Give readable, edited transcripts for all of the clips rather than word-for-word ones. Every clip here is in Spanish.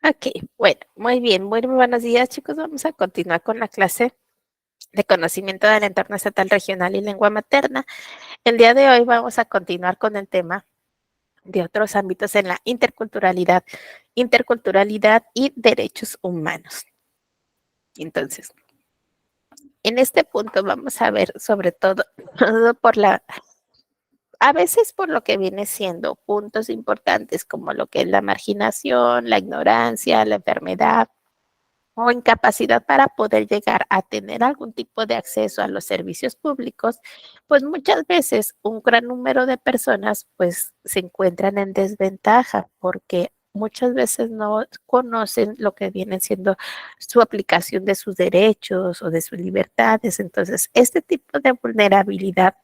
Ok, bueno, muy bien. Muy buenos días, chicos. Vamos a continuar con la clase de conocimiento del entorno estatal, regional y lengua materna. El día de hoy vamos a continuar con el tema de otros ámbitos en la interculturalidad y derechos humanos. Entonces, en este punto vamos a ver sobre todo, a veces por lo que viene siendo puntos importantes como lo que es la marginación, la ignorancia, la enfermedad o incapacidad para poder llegar a tener algún tipo de acceso a los servicios públicos, pues muchas veces un gran número de personas pues se encuentran en desventaja porque muchas veces no conocen lo que viene siendo su aplicación de sus derechos o de sus libertades. Entonces, este tipo de vulnerabilidad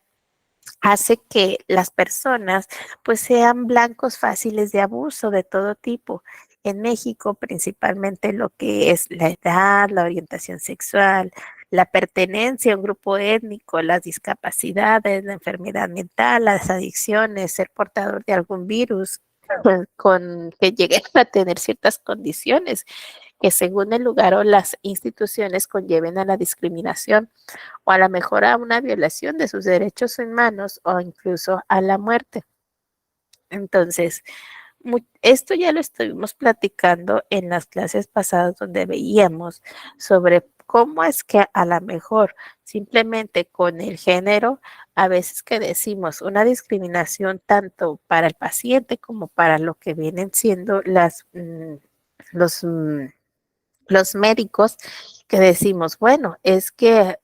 hace que las personas pues sean blancos fáciles de abuso de todo tipo. En México, principalmente lo que es la edad, la orientación sexual, la pertenencia a un grupo étnico, las discapacidades, la enfermedad mental, las adicciones, ser portador de algún virus, con que lleguen a tener ciertas condiciones que según el lugar o las instituciones conlleven a la discriminación o a la mejor a una violación de sus derechos humanos o incluso a la muerte. Entonces, esto ya lo estuvimos platicando en las clases pasadas donde veíamos sobre cómo es que a lo mejor simplemente con el género, a veces que decimos una discriminación tanto para el paciente como para lo que vienen siendo los, los médicos, que decimos, bueno, es que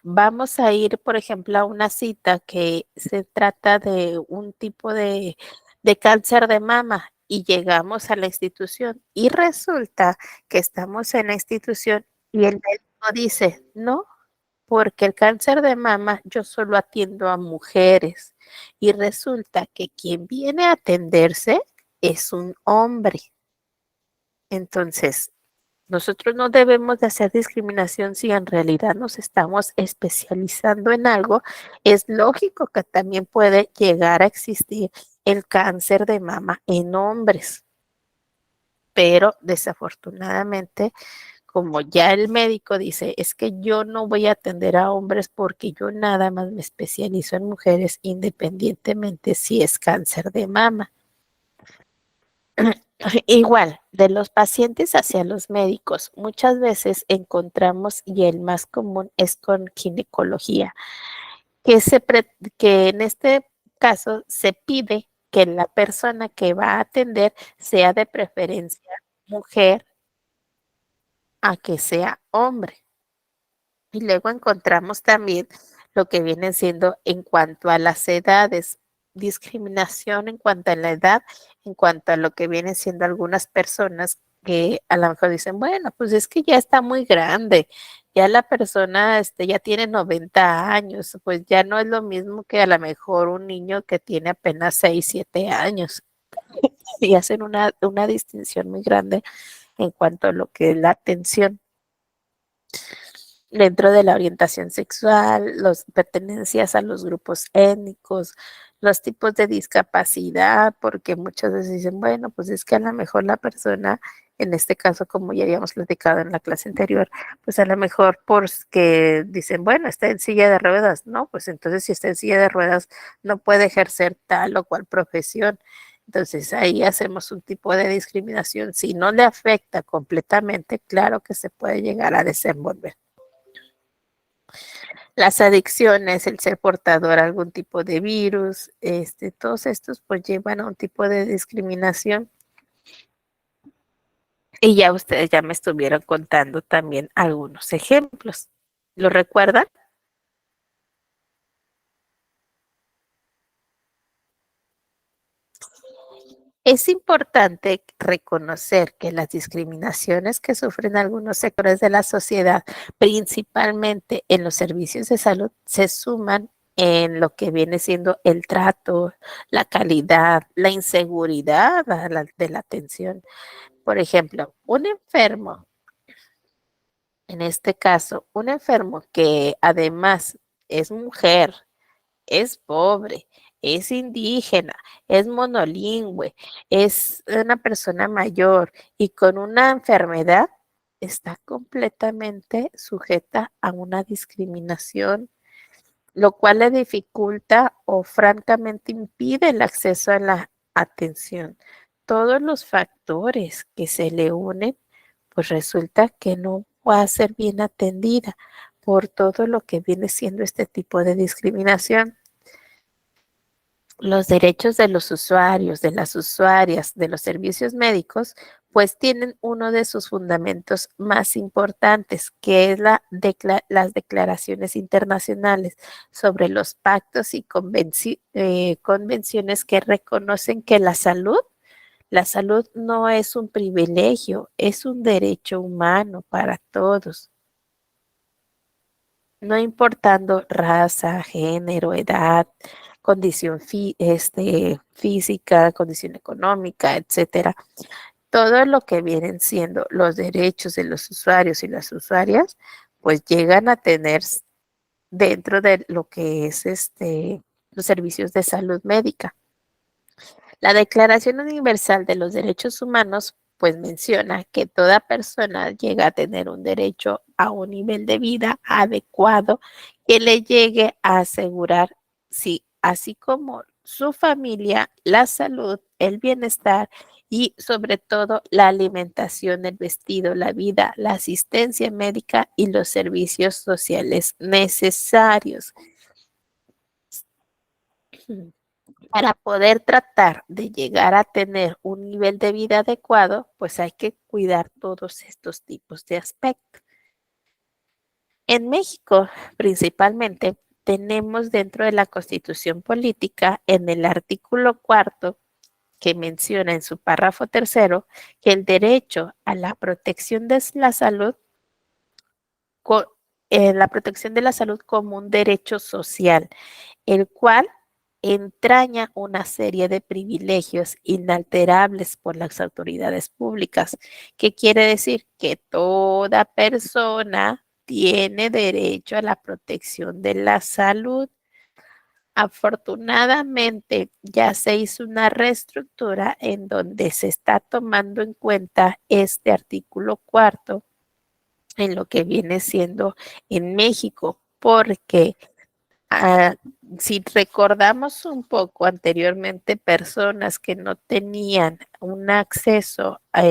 vamos a ir, por ejemplo, a una cita que se trata de un tipo de cáncer de mama y llegamos a la institución y resulta que estamos en la institución y el médico dice, no, porque el cáncer de mama yo solo atiendo a mujeres y resulta que quien viene a atenderse es un hombre. Entonces, nosotros no debemos de hacer discriminación si en realidad nos estamos especializando en algo. Es lógico que también puede llegar a existir el cáncer de mama en hombres, pero desafortunadamente, como ya el médico dice, es que yo no voy a atender a hombres porque yo nada más me especializo en mujeres independientemente si es cáncer de mama. Igual, de los pacientes hacia los médicos, muchas veces encontramos, y el más común es con ginecología, que en este caso se pide que la persona que va a atender sea de preferencia mujer a que sea hombre. Y luego encontramos también lo que viene siendo en cuanto a las edades, discriminación en cuanto a la edad, en cuanto a lo que viene siendo algunas personas que a lo mejor dicen, bueno, pues es que ya está muy grande, ya la persona ya tiene 90 años, pues ya no es lo mismo que a lo mejor un niño que tiene apenas 6 7 años. Y hacen una distinción muy grande en cuanto a lo que es la atención dentro de la orientación sexual, las pertenencias a los grupos étnicos, los tipos de discapacidad, porque muchas veces dicen, bueno, pues es que a lo mejor la persona, en este caso, como ya habíamos platicado en la clase anterior, pues a lo mejor porque dicen, bueno, está en silla de ruedas, ¿no? Pues entonces si está en silla de ruedas no puede ejercer tal o cual profesión. Entonces ahí hacemos un tipo de discriminación. Si no le afecta completamente, claro que se puede llegar a desenvolver. Las adicciones, el ser portador a algún tipo de virus, todos estos pues llevan a un tipo de discriminación. Y ya ustedes ya me estuvieron contando también algunos ejemplos. ¿Lo recuerdan? Es importante reconocer que las discriminaciones que sufren algunos sectores de la sociedad, principalmente en los servicios de salud, se suman en lo que viene siendo el trato, la calidad, la inseguridad de la atención. Por ejemplo, un enfermo, en este caso, un enfermo que además es mujer, es pobre, es indígena, es monolingüe, es una persona mayor y con una enfermedad, está completamente sujeta a una discriminación, lo cual le dificulta o francamente impide el acceso a la atención. Todos los factores que se le unen, pues resulta que no va a ser bien atendida por todo lo que viene siendo este tipo de discriminación. Los derechos de los usuarios, de las usuarias, de los servicios médicos, pues tienen uno de sus fundamentos más importantes, que es las declaraciones internacionales sobre los pactos y convenciones que reconocen que la salud no es un privilegio, es un derecho humano para todos, no importando raza, género, edad, condición física, condición económica, etcétera. Todo lo que vienen siendo los derechos de los usuarios y las usuarias, pues llegan a tener dentro de lo que es los servicios de salud médica. La Declaración Universal de los Derechos Humanos pues menciona que toda persona llega a tener un derecho a un nivel de vida adecuado que le llegue a asegurar, sí, así como su familia, la salud, el bienestar y sobre todo la alimentación, el vestido, la vida, la asistencia médica y los servicios sociales necesarios. Para poder tratar de llegar a tener un nivel de vida adecuado, pues hay que cuidar todos estos tipos de aspectos. En México, principalmente, tenemos dentro de la Constitución Política, en el artículo 4, que menciona en su párrafo tercero, que el derecho a la protección de la salud, la protección de la salud como un derecho social, el cual entraña una serie de privilegios inalterables por las autoridades públicas, que quiere decir que toda persona tiene derecho a la protección de la salud. Afortunadamente, ya se hizo una reestructura en donde se está tomando en cuenta este artículo cuarto en lo que viene siendo en México, porque Ah, si recordamos un poco anteriormente, personas que no tenían un acceso a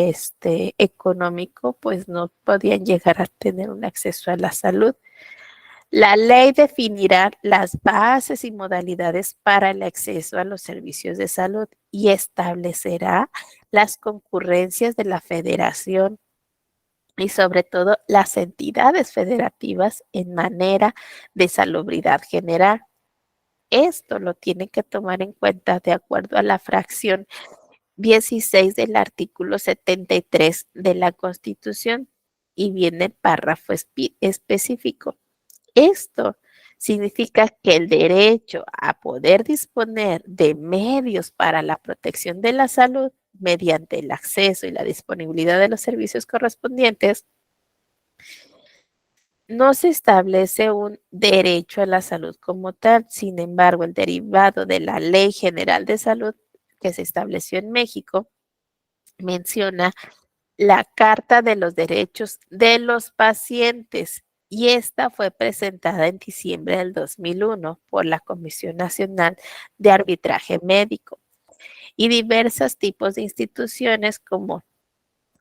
económico, pues no podían llegar a tener un acceso a la salud. La ley definirá las bases y modalidades para el acceso a los servicios de salud y establecerá las concurrencias de la federación y sobre todo las entidades federativas en manera de salubridad general. Esto lo tienen que tomar en cuenta de acuerdo a la fracción 16 del artículo 73 de la Constitución y viene el párrafo específico. Esto significa que el derecho a poder disponer de medios para la protección de la salud mediante el acceso y la disponibilidad de los servicios correspondientes no se establece un derecho a la salud como tal. Sin embargo, el derivado de la Ley General de Salud que se estableció en México menciona la Carta de los Derechos de los Pacientes y esta fue presentada en diciembre del 2001 por la Comisión Nacional de Arbitraje Médico y diversos tipos de instituciones como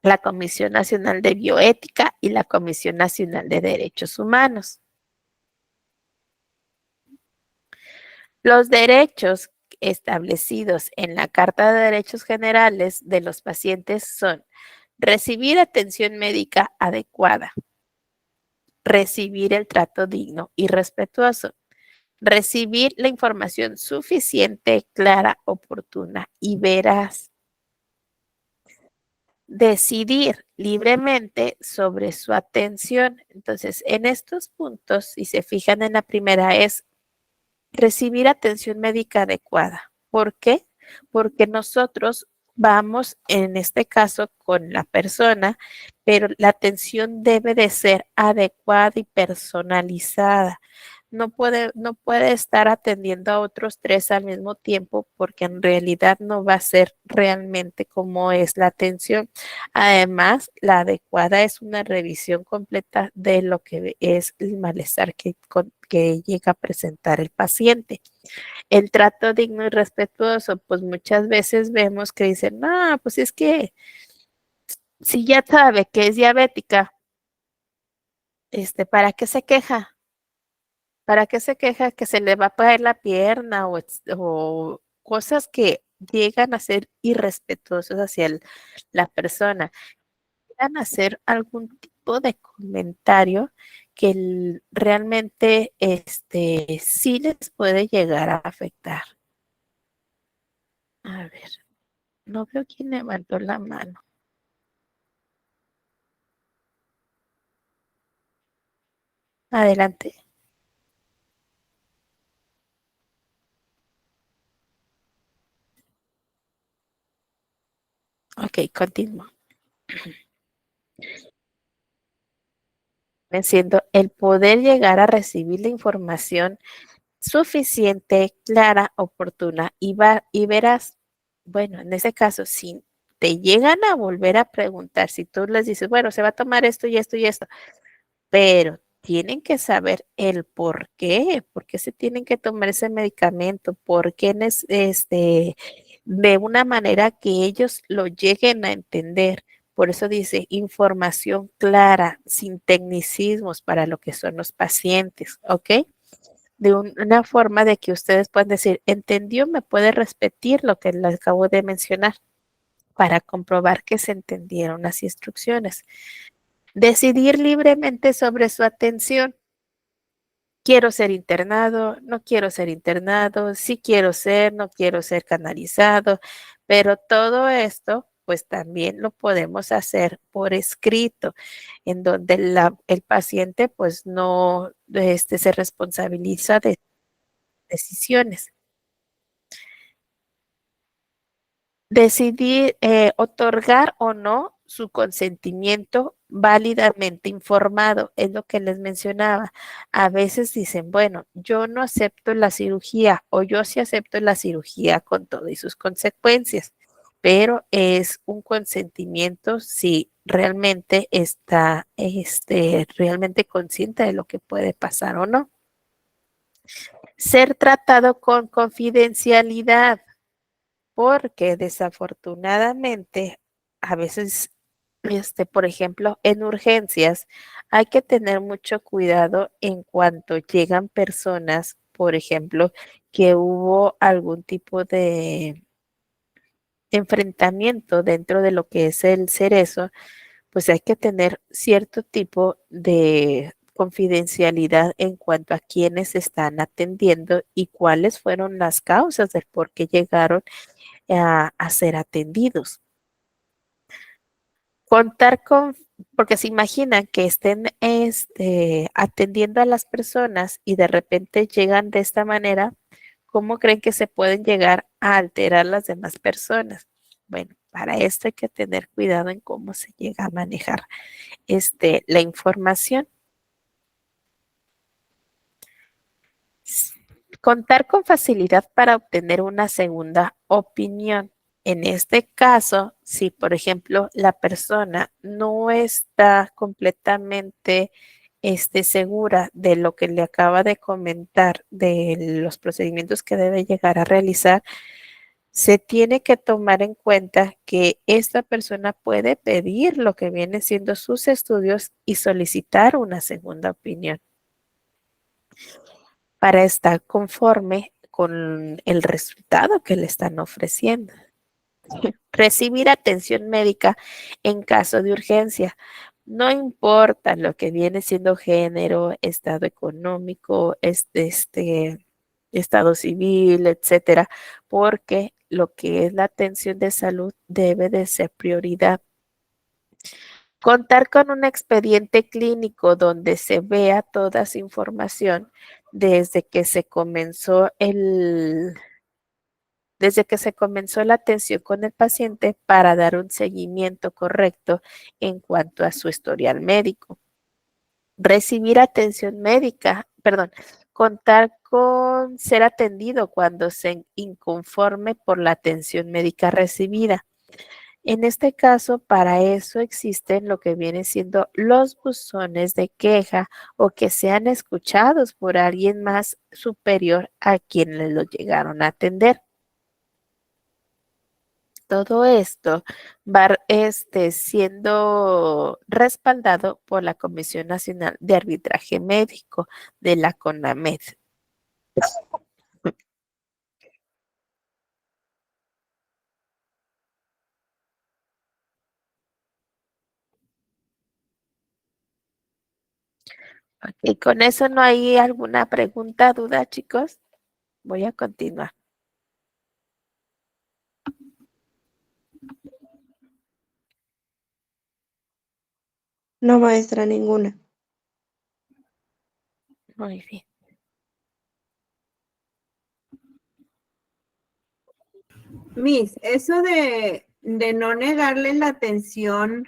la Comisión Nacional de Bioética y la Comisión Nacional de Derechos Humanos. Los derechos establecidos en la Carta de Derechos Generales de los pacientes son recibir atención médica adecuada, recibir el trato digno y respetuoso, recibir la información suficiente, clara, oportuna y veraz, decidir libremente sobre su atención. Entonces, en estos puntos, si se fijan en la primera, es recibir atención médica adecuada. ¿Por qué? Porque nosotros vamos, en este caso, con la persona, pero la atención debe de ser adecuada y personalizada. no puede estar atendiendo a otros tres al mismo tiempo porque en realidad no va a ser realmente como es la atención. Además, la adecuada es una revisión completa de lo que es el malestar que llega a presentar el paciente. El trato digno y respetuoso, pues muchas veces vemos que dicen, no, pues es que si ya sabe que es diabética, ¿para qué se queja? ¿Para qué se queja que se le va a caer la pierna o cosas que llegan a ser irrespetuosos hacia la persona? Llegan a hacer algún tipo de comentario que realmente sí les puede llegar a afectar. A ver, no veo quién levantó la mano. Adelante. Ok, continúo. Siendo el poder llegar a recibir la información suficiente, clara, oportuna y verás, bueno, en ese caso, si te llegan a volver a preguntar, si tú les dices, bueno, se va a tomar esto y esto y esto, pero tienen que saber el por qué se tienen que tomar ese medicamento, por qué de una manera que ellos lo lleguen a entender. Por eso dice información clara, sin tecnicismos para lo que son los pacientes, ¿ok? Una forma de que ustedes puedan decir, ¿entendió? ¿Me puede repetir lo que les acabo de mencionar? Para comprobar que se entendieron las instrucciones. Decidir libremente sobre su atención. Quiero ser internado, no quiero ser internado, sí quiero ser, no quiero ser canalizado, pero todo esto pues también lo podemos hacer por escrito, en donde el paciente pues no se responsabiliza de decisiones. Decidir otorgar o no su consentimiento válidamente informado, es lo que les mencionaba. A veces dicen, bueno, yo no acepto la cirugía o yo sí acepto la cirugía con todo y sus consecuencias, pero es un consentimiento si realmente está realmente consciente de lo que puede pasar o no. Ser tratado con confidencialidad porque desafortunadamente a veces, por ejemplo, en urgencias hay que tener mucho cuidado en cuanto llegan personas, por ejemplo, que hubo algún tipo de enfrentamiento dentro de lo que es el cerezo, pues hay que tener cierto tipo de confidencialidad en cuanto a quiénes están atendiendo y cuáles fueron las causas del por qué llegaron a ser atendidos. Contar con, porque se imaginan que estén atendiendo a las personas y de repente llegan de esta manera, ¿cómo creen que se pueden llegar a alterar las demás personas? Bueno, para esto hay que tener cuidado en cómo se llega a manejar la información. Contar con facilidad para obtener una segunda opinión. En este caso, si por ejemplo la persona no está completamente segura de lo que le acaba de comentar, de los procedimientos que debe llegar a realizar, se tiene que tomar en cuenta que esta persona puede pedir lo que viene siendo sus estudios y solicitar una segunda opinión para estar conforme con el resultado que le están ofreciendo. Recibir atención médica en caso de urgencia. No importa lo que viene siendo género, estado económico, estado civil, etcétera, porque lo que es la atención de salud debe de ser prioridad. Contar con un expediente clínico donde se vea toda esa información desde que se comenzó la atención con el paciente para dar un seguimiento correcto en cuanto a su historial médico. recibir atención médica, perdón, contar con ser atendido cuando se inconforme por la atención médica recibida. En este caso, para eso existen lo que viene siendo los buzones de queja o que sean escuchados por alguien más superior a quien le lo llegaron a atender. Todo esto va siendo respaldado por la Comisión Nacional de Arbitraje Médico de la CONAMED. Y con eso no hay alguna pregunta, duda, chicos. Voy a continuar. No, maestra, ninguna. Muy bien. Miss, eso de no negarle la atención,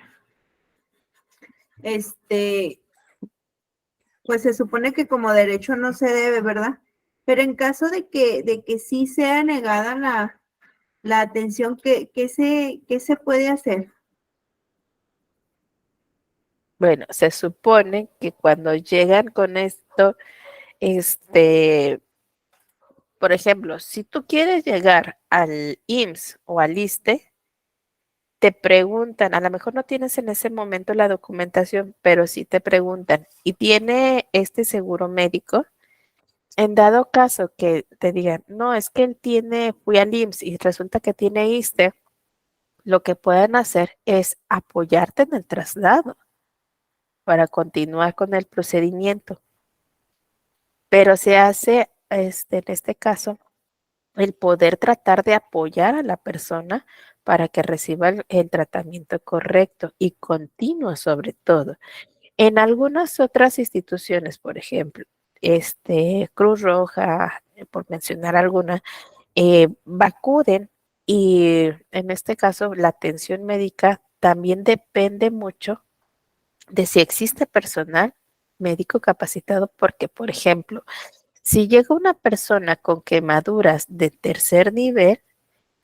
pues se supone que como derecho no se debe, ¿verdad? Pero en caso de que sí sea negada la atención, ¿qué se puede hacer? Bueno, se supone que cuando llegan con esto, por ejemplo, si tú quieres llegar al IMSS o al ISSSTE, te preguntan, a lo mejor no tienes en ese momento la documentación, pero sí te preguntan, ¿y tiene este seguro médico? En dado caso que te digan, no, es que él tiene, fui al IMSS y resulta que tiene ISSSTE, lo que pueden hacer es apoyarte en el traslado para continuar con el procedimiento. Pero se hace, en este caso, el poder tratar de apoyar a la persona para que reciba el tratamiento correcto y continuo sobre todo. En algunas otras instituciones, por ejemplo, Cruz Roja, por mencionar alguna, acuden y en este caso la atención médica también depende mucho de si existe personal médico capacitado, porque, por ejemplo, si llega una persona con quemaduras de tercer nivel,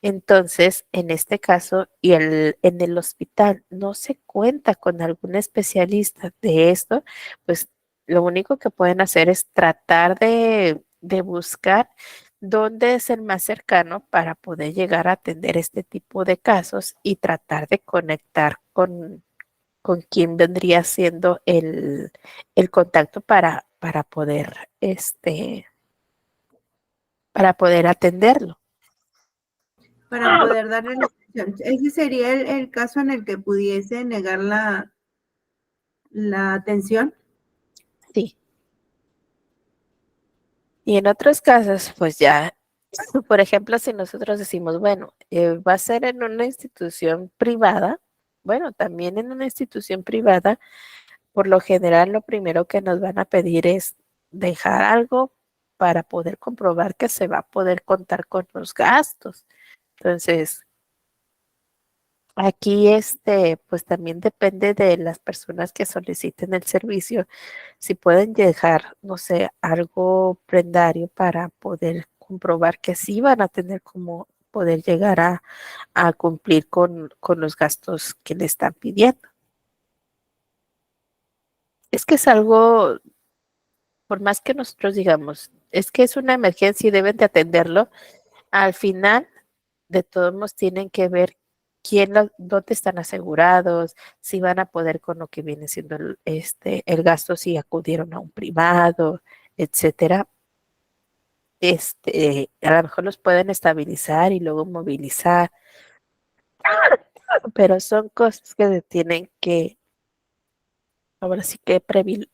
entonces, en este caso, en el hospital no se cuenta con algún especialista de esto, pues lo único que pueden hacer es tratar de buscar dónde es el más cercano para poder llegar a atender este tipo de casos y tratar de conectar con quién vendría siendo el contacto para poder atenderlo. Para poder darle la atención. Ese sería el caso en el que pudiese negar la atención. Sí. Y en otros casos, pues ya, por ejemplo, si nosotros decimos, bueno, va a ser en una institución privada, bueno, también en una institución privada, por lo general lo primero que nos van a pedir es dejar algo para poder comprobar que se va a poder contar con los gastos. Entonces, aquí pues también depende de las personas que soliciten el servicio, si pueden dejar, no sé, algo prendario para poder comprobar que sí van a tener como poder llegar a cumplir con los gastos que le están pidiendo. Es que es algo, por más que nosotros digamos, es que es una emergencia y deben de atenderlo, al final de todos modos tienen que ver dónde están asegurados, si van a poder con lo que viene siendo el gasto, si acudieron a un privado, etcétera. A lo mejor los pueden estabilizar y luego movilizar, pero son cosas que se tienen que, ahora sí que prevenir.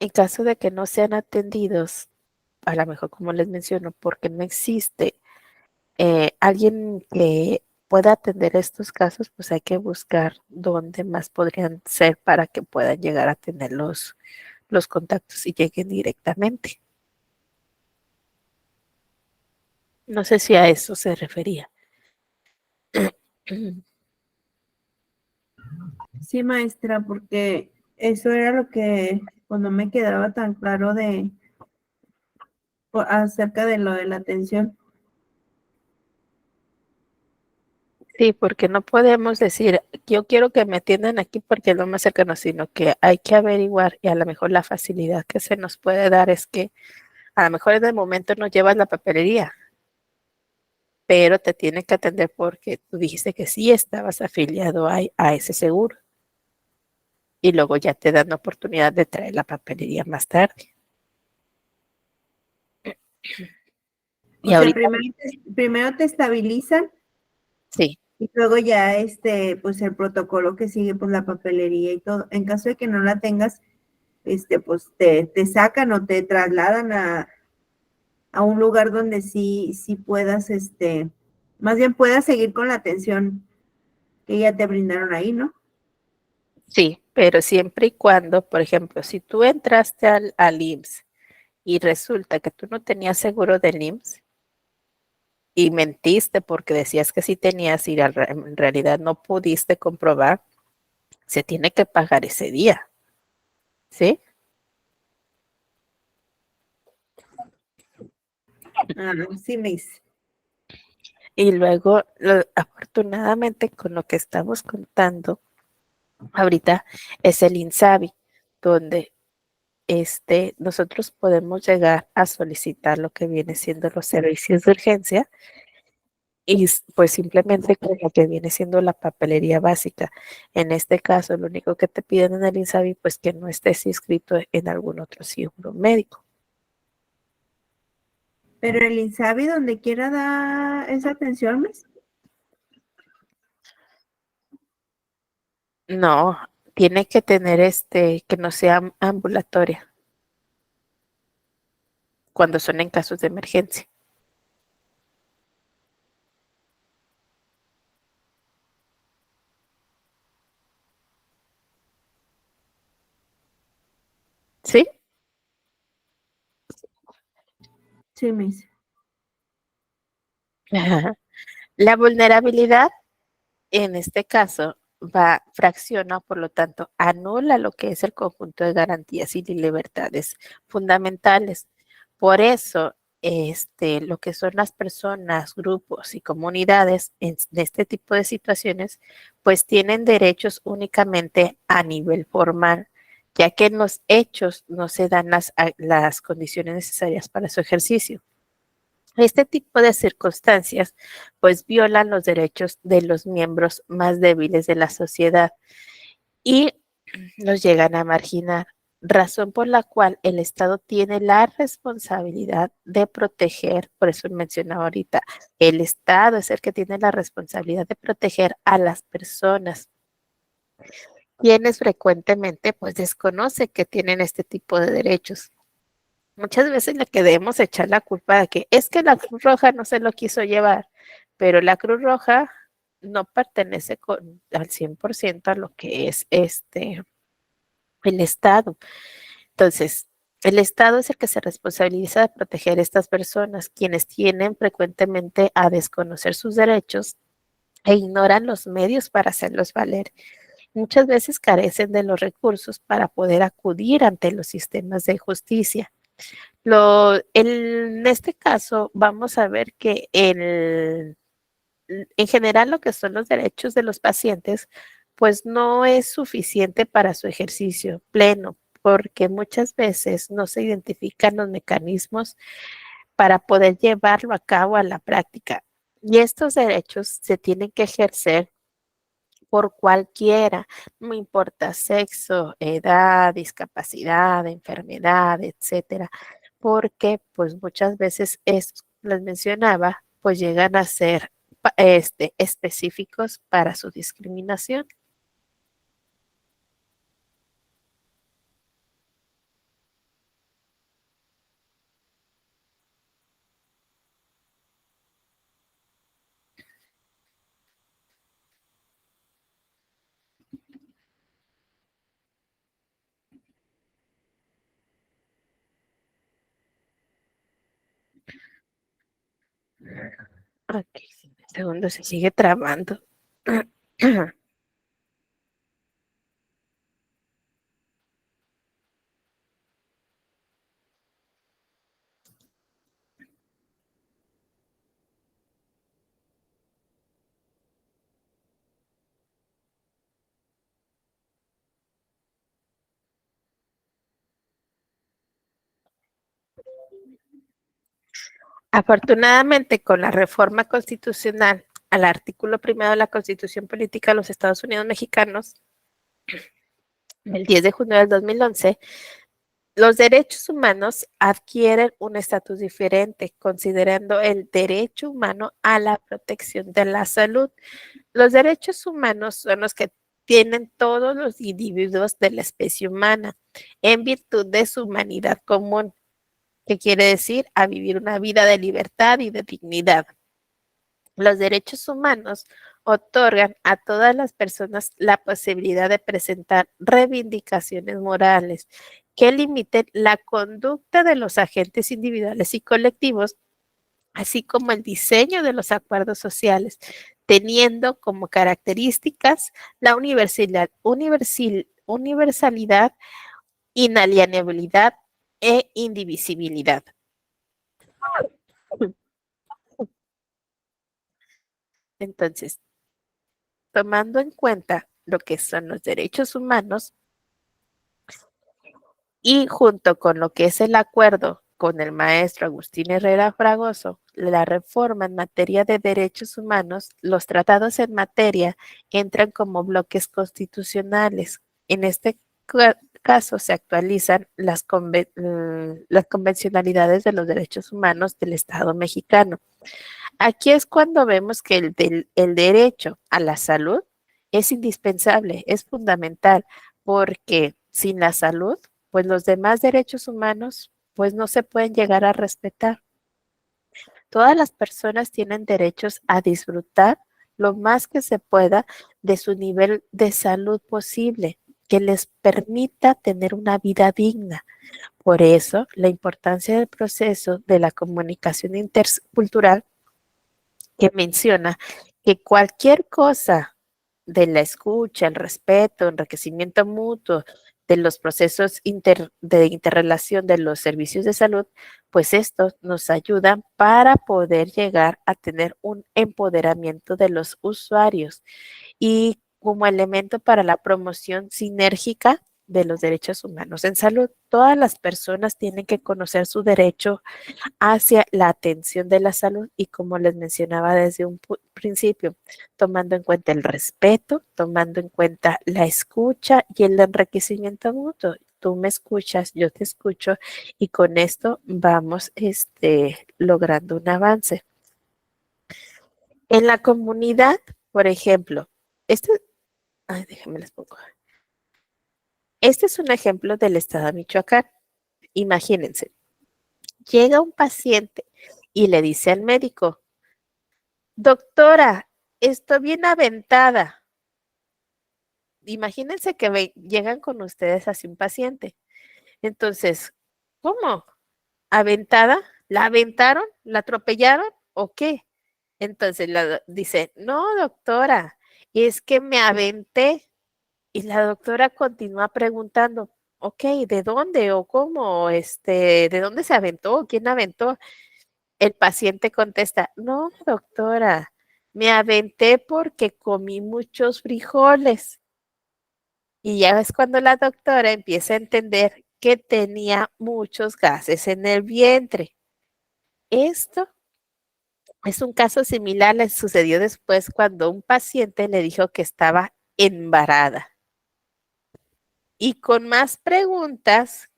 En caso de que no sean atendidos, a lo mejor como les menciono, porque no existe alguien que pueda atender estos casos, pues hay que buscar dónde más podrían ser para que puedan llegar a tener los contactos y lleguen directamente. No sé si a eso se refería. Sí, maestra, porque eso era lo que pues, no me quedaba tan claro acerca de lo de la atención. Sí, porque no podemos decir, yo quiero que me atiendan aquí porque es lo más cercano, sino que hay que averiguar y a lo mejor la facilidad que se nos puede dar es que a lo mejor en el momento no llevas la papelería, pero te tienen que atender porque tú dijiste que sí estabas afiliado a ese seguro y luego ya te dan la oportunidad de traer la papelería más tarde. O Y sea, ahorita primero te estabilizan sí, y luego ya pues el protocolo que sigue, pues la papelería y todo. En caso de que no la tengas, pues te sacan o te trasladan a un lugar donde sí puedas, más bien puedas seguir con la atención que ya te brindaron ahí, ¿no? sí, pero siempre y cuando, por ejemplo, si tú entraste al IMSS y resulta que tú no tenías seguro del IMSS y mentiste porque decías que sí tenías y en realidad no pudiste comprobar, se tiene que pagar ese día, ¿sí? Ah, sí me dice. Y luego, afortunadamente, con lo que estamos contando ahorita, es el INSABI, donde nosotros podemos llegar a solicitar lo que viene siendo los servicios de urgencia y pues simplemente con lo que viene siendo la papelería básica. En este caso, lo único que te piden en el INSABI, pues que no estés inscrito en algún otro seguro médico. Pero el INSABI donde quiera da esa atención, ¿mes? No, tiene que tener que no sea ambulatoria cuando son en casos de emergencia. ¿Sí? Sí, me dice. Ajá. La vulnerabilidad, en este caso, fracciona, por lo tanto, anula lo que es el conjunto de garantías y libertades fundamentales. Por eso, lo que son las personas, grupos y comunidades en este tipo de situaciones, pues tienen derechos únicamente a nivel formal, ya que en los hechos no se dan las condiciones necesarias para su ejercicio. Este tipo de circunstancias pues violan los derechos de los miembros más débiles de la sociedad y los llegan a marginar, razón por la cual el Estado tiene la responsabilidad de proteger, por eso mencionaba ahorita, el Estado es el que tiene la responsabilidad de proteger a las personas, quienes frecuentemente pues desconocen que tienen este tipo de derechos. Muchas veces le queremos echar la culpa de que es que la Cruz Roja no se lo quiso llevar, pero la Cruz Roja no pertenece al 100% a lo que es el Estado. Entonces, el Estado es el que se responsabiliza de proteger a estas personas, quienes tienen frecuentemente a desconocer sus derechos e ignoran los medios para hacerlos valer. Muchas veces carecen de los recursos para poder acudir ante los sistemas de justicia. En este caso, vamos a ver que en general lo que son los derechos de los pacientes, pues no es suficiente para su ejercicio pleno, porque muchas veces no se identifican los mecanismos para poder llevarlo a cabo a la práctica. Y estos derechos se tienen que ejercer por cualquiera, no importa sexo, edad, discapacidad, enfermedad, etcétera, porque pues muchas veces les mencionaba, pues llegan a ser específicos para su discriminación. Ok, sí, un segundo, se sigue trabando. Afortunadamente, con la reforma constitucional al artículo primero de la Constitución Política de los Estados Unidos Mexicanos, el 10 de junio del 2011, los derechos humanos adquieren un estatus diferente, considerando el derecho humano a la protección de la salud. Los derechos humanos son los que tienen todos los individuos de la especie humana en virtud de su humanidad común, que quiere decir a vivir una vida de libertad y de dignidad. Los derechos humanos otorgan a todas las personas la posibilidad de presentar reivindicaciones morales que limiten la conducta de los agentes individuales y colectivos, así como el diseño de los acuerdos sociales, teniendo como características la universalidad, inalienabilidad e indivisibilidad. Entonces, tomando en cuenta lo que son los derechos humanos y junto con lo que es el acuerdo con el maestro Agustín Herrera Fragoso, la reforma en materia de derechos humanos, los tratados en materia entran como bloques constitucionales. En este caso se actualizan las convencionalidades de los derechos humanos del Estado mexicano. Aquí es cuando vemos que el derecho a la salud es indispensable, es fundamental, porque sin la salud, pues los demás derechos humanos, pues no se pueden llegar a respetar. Todas las personas tienen derechos a disfrutar lo más que se pueda de su nivel de salud posible, que les permita tener una vida digna. Por eso, la importancia del proceso de la comunicación intercultural que menciona que cualquier cosa de la escucha, el respeto, enriquecimiento mutuo, de los procesos de interrelación de los servicios de salud, pues estos nos ayudan para poder llegar a tener un empoderamiento de los usuarios y como elemento para la promoción sinérgica de los derechos humanos en salud. Todas las personas tienen que conocer su derecho hacia la atención de la salud y como les mencionaba desde un principio, tomando en cuenta el respeto, tomando en cuenta la escucha y el enriquecimiento mutuo. Tú me escuchas, yo te escucho y con esto vamos logrando un avance. En la comunidad, por ejemplo, déjenme les pongo. Este es un ejemplo del estado de Michoacán. Imagínense, llega un paciente y le dice al médico, doctora, estoy bien aventada. Imagínense que llegan con ustedes así un paciente. Entonces, ¿cómo? ¿Aventada? ¿La aventaron? ¿La atropellaron? ¿O qué? Entonces dice, no, doctora, es que me aventé. Y la doctora continúa preguntando, ok, ¿de dónde o cómo? ¿De dónde se aventó? ¿Quién aventó? El paciente contesta, no, doctora, me aventé porque comí muchos frijoles. Y ya es cuando la doctora empieza a entender que tenía muchos gases en el vientre. Esto es un caso similar, le sucedió después cuando un paciente le dijo que estaba embarada. Y con más preguntas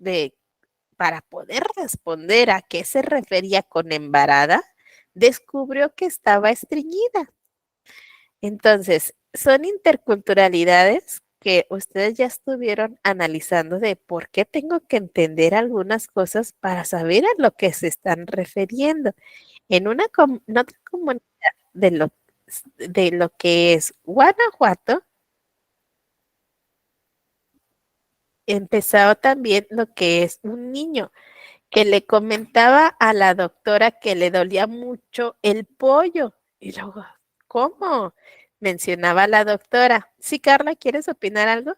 para poder responder a qué se refería con embarada, descubrió que estaba estreñida. Entonces, son interculturalidades que ustedes ya estuvieron analizando de por qué tengo que entender algunas cosas para saber a lo que se están refiriendo. En otra comunidad de lo que es Guanajuato, empezó también lo que es un niño que le comentaba a la doctora que le dolía mucho el pollo Y luego, ¿cómo? Mencionaba la doctora. Sí, Carla, ¿quieres opinar algo?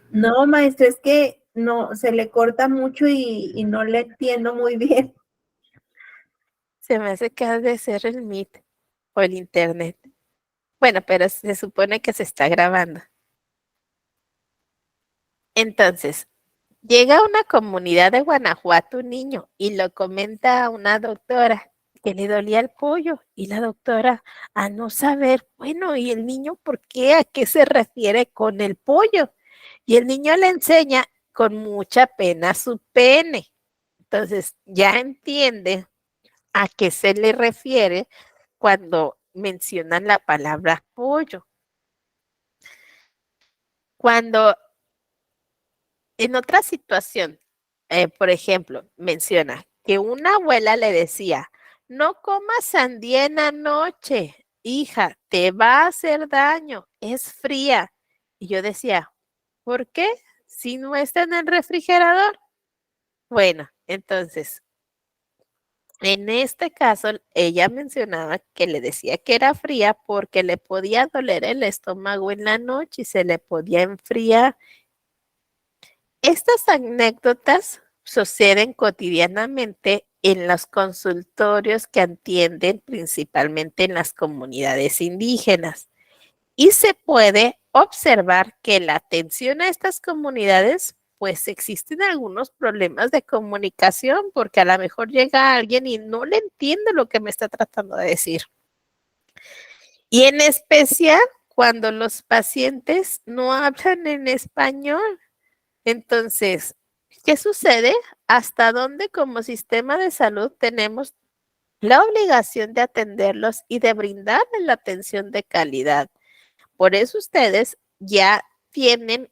No, maestra, es que no, se le corta mucho y no le entiendo muy bien. Se me hace que ha de ser el Meet o el Internet. Bueno, pero se supone que se está grabando. Entonces, llega a una comunidad de Guanajuato un niño y lo comenta a una doctora que le dolía el pollo y la doctora a no saber, bueno, ¿y el niño por qué? ¿A qué se refiere con el pollo? Y el niño le enseña con mucha pena su pene. Entonces, ya entiende a qué se le refiere cuando mencionan la palabra pollo. Cuando en otra situación, por ejemplo, menciona que una abuela le decía, no comas sandía en la noche, hija, te va a hacer daño, es fría. Y yo decía, ¿por qué? Si no está en el refrigerador. Bueno, entonces, en este caso, ella mencionaba que le decía que era fría porque le podía doler el estómago en la noche y se le podía enfriar. Estas anécdotas suceden cotidianamente en los consultorios que atienden principalmente en las comunidades indígenas y se puede observar que la atención a estas comunidades pues existen algunos problemas de comunicación porque a lo mejor llega alguien y no le entiende lo que me está tratando de decir. Y en especial cuando los pacientes no hablan en español. Entonces, ¿qué sucede? ¿Hasta dónde como sistema de salud tenemos la obligación de atenderlos y de brindarles la atención de calidad? Por eso ustedes ya tienen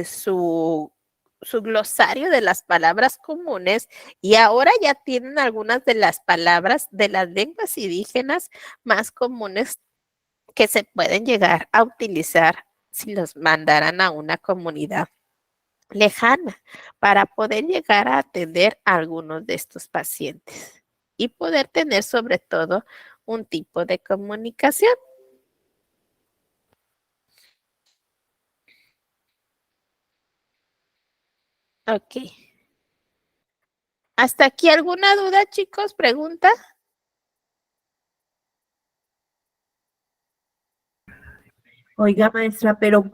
su glosario de las palabras comunes y ahora ya tienen algunas de las palabras de las lenguas indígenas más comunes que se pueden llegar a utilizar si los mandaran a una comunidad lejana para poder llegar a atender a algunos de estos pacientes y poder tener sobre todo un tipo de comunicación. Ok. ¿Hasta aquí alguna duda, chicos? ¿Pregunta? Oiga, maestra, pero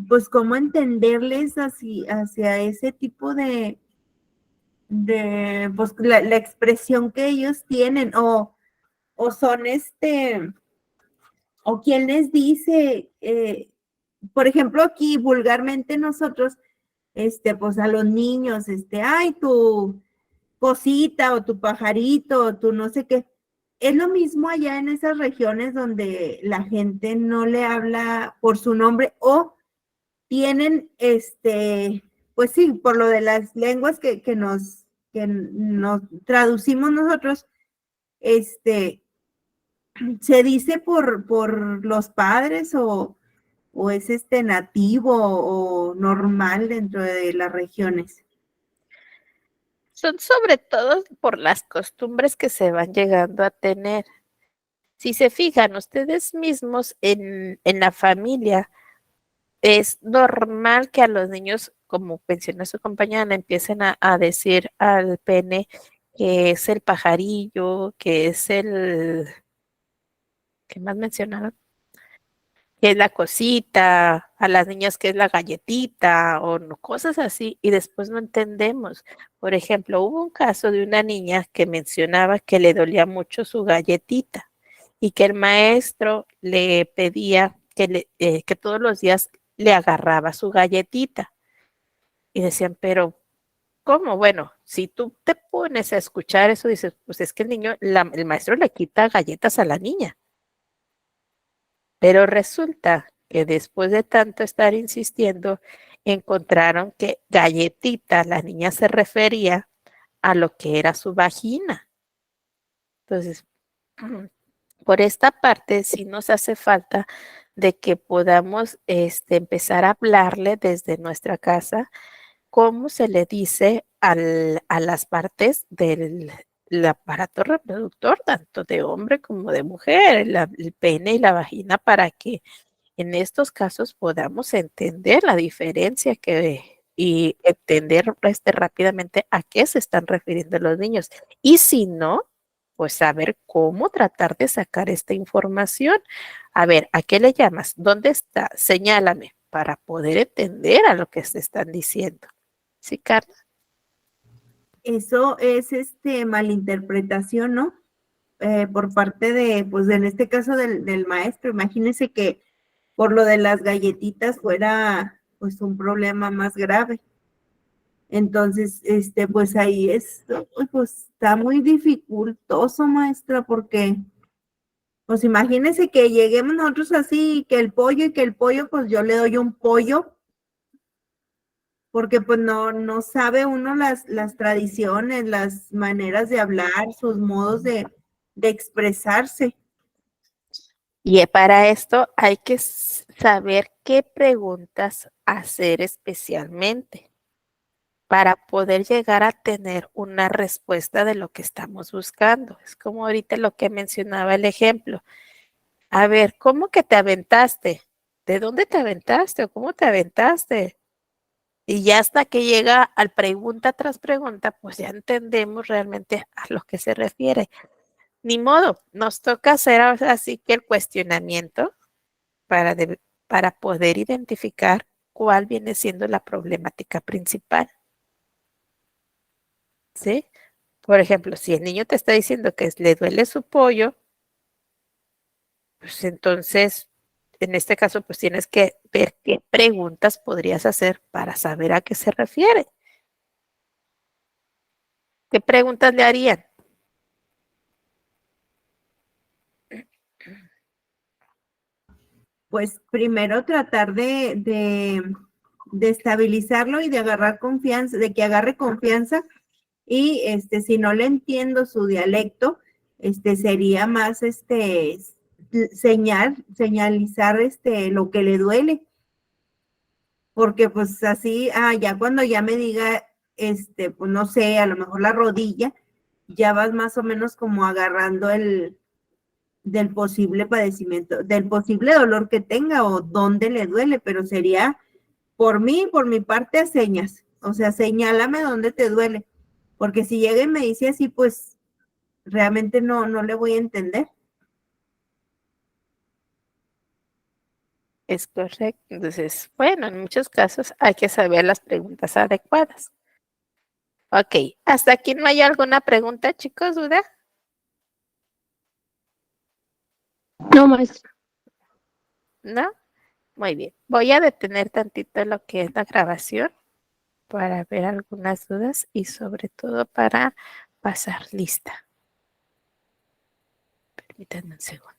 pues cómo entenderles así, hacia ese tipo de pues la expresión que ellos tienen, o son o quién les dice, por ejemplo, aquí vulgarmente nosotros, pues a los niños, ay, tu cosita o tu pajarito o tu no sé qué. Es lo mismo allá en esas regiones donde la gente no le habla por su nombre o tienen, pues sí, por lo de las lenguas que nos traducimos nosotros, se dice por los padres o es nativo o normal dentro de las regiones. Son sobre todo por las costumbres que se van llegando a tener. Si se fijan ustedes mismos en la familia, es normal que a los niños, como mencionó su compañera, le empiecen a decir al pene que es el pajarillo, que es ¿qué más mencionaron? Que es la cosita, a las niñas que es la galletita o no, cosas así, y después no entendemos. Por ejemplo, hubo un caso de una niña que mencionaba que le dolía mucho su galletita y que el maestro le pedía que todos los días le agarraba su galletita. Y decían, pero ¿cómo? Bueno, si tú te pones a escuchar eso, dices, pues es que el maestro le quita galletas a la niña. Pero resulta que después de tanto estar insistiendo, encontraron que galletita, la niña se refería a lo que era su vagina. Entonces, por esta parte sí nos hace falta de que podamos empezar a hablarle desde nuestra casa cómo se le dice a las partes del aparato reproductor, tanto de hombre como de mujer, el pene y la vagina, para que en estos casos podamos entender la diferencia y entender rápidamente a qué se están refiriendo los niños. Y si no, pues saber cómo tratar de sacar esta información. A ver, ¿a qué le llamas? ¿Dónde está? Señálame para poder entender a lo que se están diciendo. ¿Sí, Carla? Eso es malinterpretación, ¿no? Por parte de, pues en este caso del maestro. Imagínese que por lo de las galletitas fuera pues un problema más grave. Entonces, pues ahí pues está muy dificultoso, maestra, porque pues imagínese que lleguemos nosotros así, que el pollo y que el pollo, pues yo le doy un pollo, porque pues no sabe uno las tradiciones, las maneras de hablar, sus modos de expresarse. Y para esto hay que saber qué preguntas hacer especialmente para poder llegar a tener una respuesta de lo que estamos buscando. Es como ahorita lo que mencionaba el ejemplo. A ver, ¿cómo que te aventaste? ¿De dónde te aventaste o cómo te aventaste? Y ya hasta que llega al pregunta tras pregunta, pues ya entendemos realmente a lo que se refiere. Ni modo, nos toca hacer así que el cuestionamiento para, para poder identificar cuál viene siendo la problemática principal. ¿Sí? Por ejemplo, si el niño te está diciendo que le duele su pollo, pues entonces, en este caso, pues tienes que ver qué preguntas podrías hacer para saber a qué se refiere. ¿Qué preguntas le harían? Pues primero tratar de estabilizarlo y de agarrar confianza, de que agarre confianza. Y si no le entiendo su dialecto, sería más señalizar lo que le duele. Porque pues así, ya cuando ya me diga, pues no sé, a lo mejor la rodilla, ya vas más o menos como agarrando del posible padecimiento, del posible dolor que tenga o dónde le duele, pero sería por mi parte a señas, o sea, señálame dónde te duele, porque si llega y me dice así, pues realmente no le voy a entender. Es correcto. Entonces, bueno, en muchos casos hay que saber las preguntas adecuadas. Ok, ¿hasta aquí no hay alguna pregunta, chicos? ¿Duda? No, maestra. ¿No? Muy bien. Voy a detener tantito lo que es la grabación para ver algunas dudas y sobre todo para pasar lista. Permítanme un segundo.